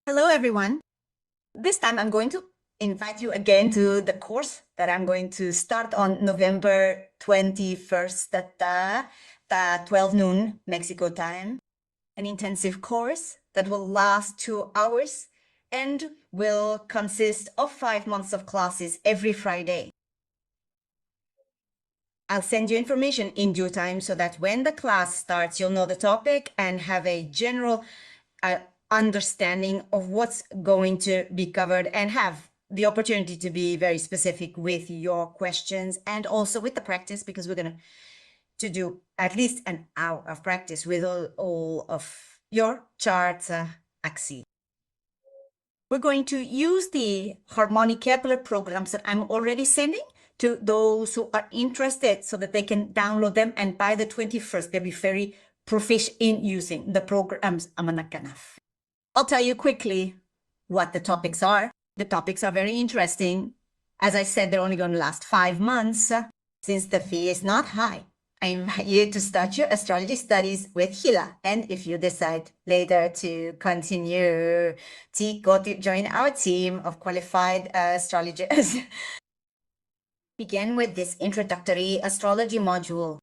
Hello, everyone. This time I'm going to invite you again to the course that I'm going to start on November 21st at 12 noon Mexico time. An intensive course that will last 2 hours and will consist of 5 months of classes every Friday. I'll send you information in due time so that when the class starts, you'll know the topic and have a general understanding of what's going to be covered and have the opportunity to be very specific with your questions and also with the practice, because we're going to do at least an hour of practice with all of your charts axes. We're going to use the harmonic Kepler programs that I'm already sending to those who are interested so that they can download them, and by the 21st they'll be very proficient in using the programs. I'll tell you quickly what the topics are. The topics are very interesting. As I said, they're only going to last 5 months. Since the fee is not high, I invite you to start your astrology studies with UILA. And if you decide later to continue to join our team of qualified astrologers, begin with this introductory astrology module.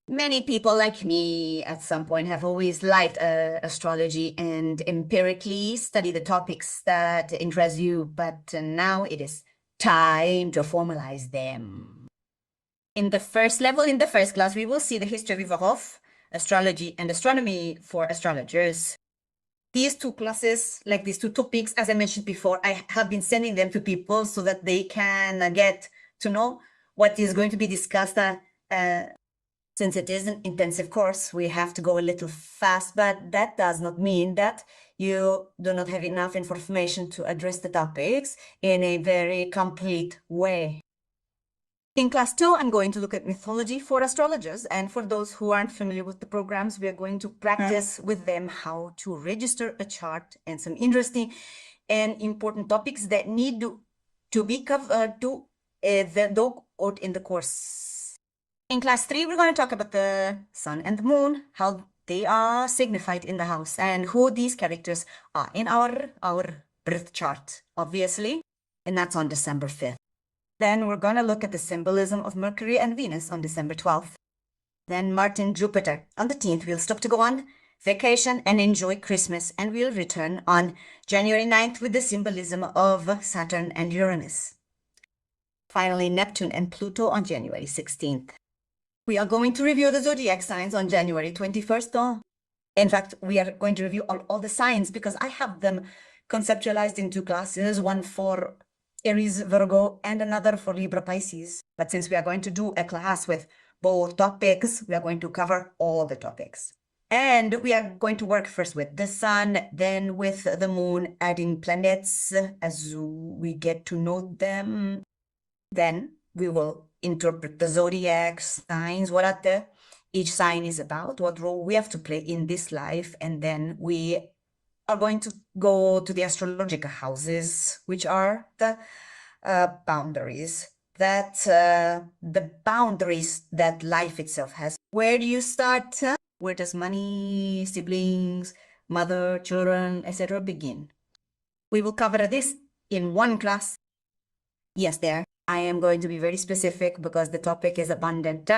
Many people like me at some point have always liked astrology and empirically study the topics that interest you, but now it is time to formalize them. In the first level, in the first class, we will see the history of astrology and astronomy for astrologers. These two classes, like these two topics, as I mentioned before, I have been sending them to people so that they can get to know what is going to be discussed. Since it is an intensive course, we have to go a little fast, but that does not mean that you do not have enough information to address the topics in a very complete way. In class 2, I'm going to look at mythology for astrologers, and for those who aren't familiar with the programs, we are going to practice with them how to register a chart and some interesting and important topics that need to be covered in the course. In class 3, we're going to talk about the sun and the moon, how they are signified in the house, and who these characters are in our birth chart, obviously, and that's on December 5th. Then we're going to look at the symbolism of Mercury and Venus on December 12th. Then Mars and Jupiter. On the 10th, we'll stop to go on vacation and enjoy Christmas, and we'll return on January 9th with the symbolism of Saturn and Uranus. Finally, Neptune and Pluto on January 16th. We are going to review the zodiac signs on January 21st. In fact, we are going to review all the signs because I have them conceptualized in 2 classes, one for Aries, Virgo, and another for Libra, Pisces. But since we are going to do a class with both topics, we are going to cover all the topics. And we are going to work first with the sun, then with the moon, adding planets as we get to know them. Then we will interpret the zodiac signs, each sign is about, what role we have to play in this life, and then we are going to go to the astrological houses, which are the boundaries that life itself has. Where do you start? Where does money, siblings, mother, children, etc. begin? We will cover this in one class. Yes, there. I am going to be very specific because the topic is abundant.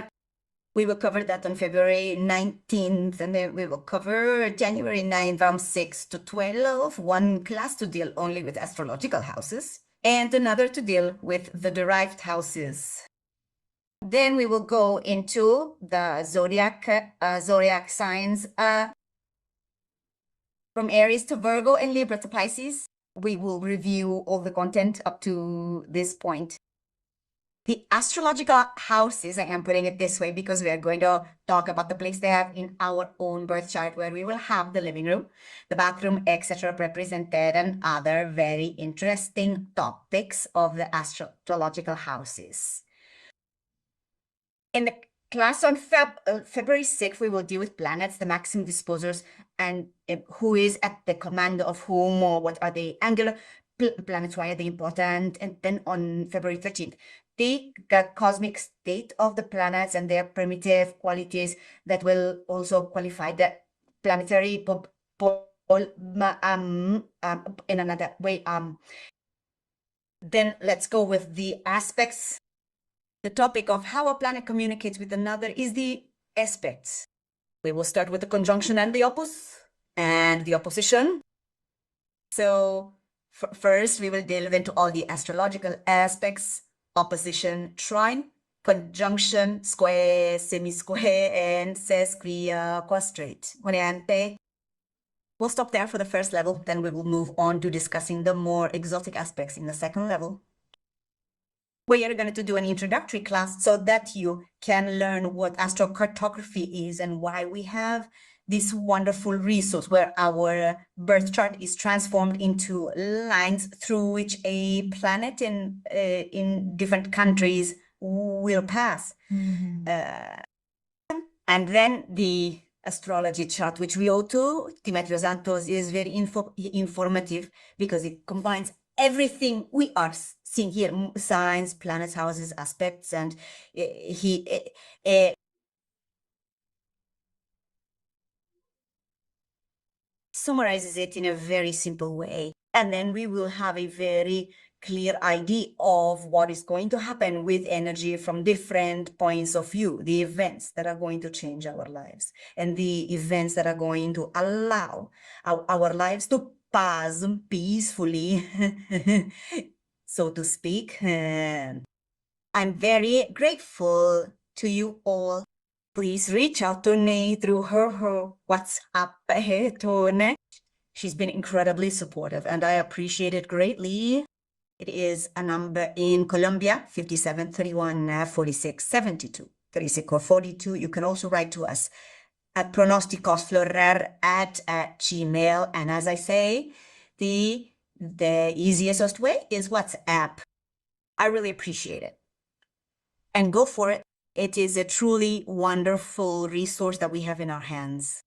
We will cover that on February 19th, and then we will cover January 9th from 6 to 12, one class to deal only with astrological houses, and another to deal with the derived houses. Then we will go into the zodiac signs from Aries to Virgo and Libra to Pisces. We will review all the content up to this point. The astrological houses, I am putting it this way because we are going to talk about the place they have in our own birth chart, where we will have the living room, the bathroom, etc. represented, and other very interesting topics of the astrological houses. In the class on February 6th, we will deal with planets, the maximum disposers, and who is at the command of whom, or what are the angular planets, why are they important. And then on February 13th, the cosmic state of the planets and their primitive qualities that will also qualify the planetary in another way. Then let's go with the aspects. The topic of how a planet communicates with another is the aspects. We will start with the conjunction and the opus and the opposition. So first, we will delve into all the astrological aspects: opposition, trine, conjunction, square, semi-square, and sesquiquadrate. We'll stop there for the first level, then we will move on to discussing the more exotic aspects in the second level. We are going to do an introductory class so that you can learn what astrocartography is and why we have this wonderful resource where our birth chart is transformed into lines through which a planet in different countries will pass. And then the astrology chart, which we owe to Demetrios Santos, is very informative because it combines everything we are seeing here: signs, planets, houses, aspects, and he summarizes it in a very simple way. And then we will have a very clear idea of what is going to happen with energy from different points of view, the events that are going to change our lives, and the events that are going to allow our lives to pass peacefully, so to speak. I'm very grateful to you all. Please reach out to me through her WhatsApp tone. She's been incredibly supportive and I appreciate it greatly. It is a number in Colombia, 57 31 46 72 36 or 42. You can also write to us at pronosticosflorer@gmail. And as I say, the easiest way is WhatsApp. I really appreciate it. And go for it. It is a truly wonderful resource that we have in our hands.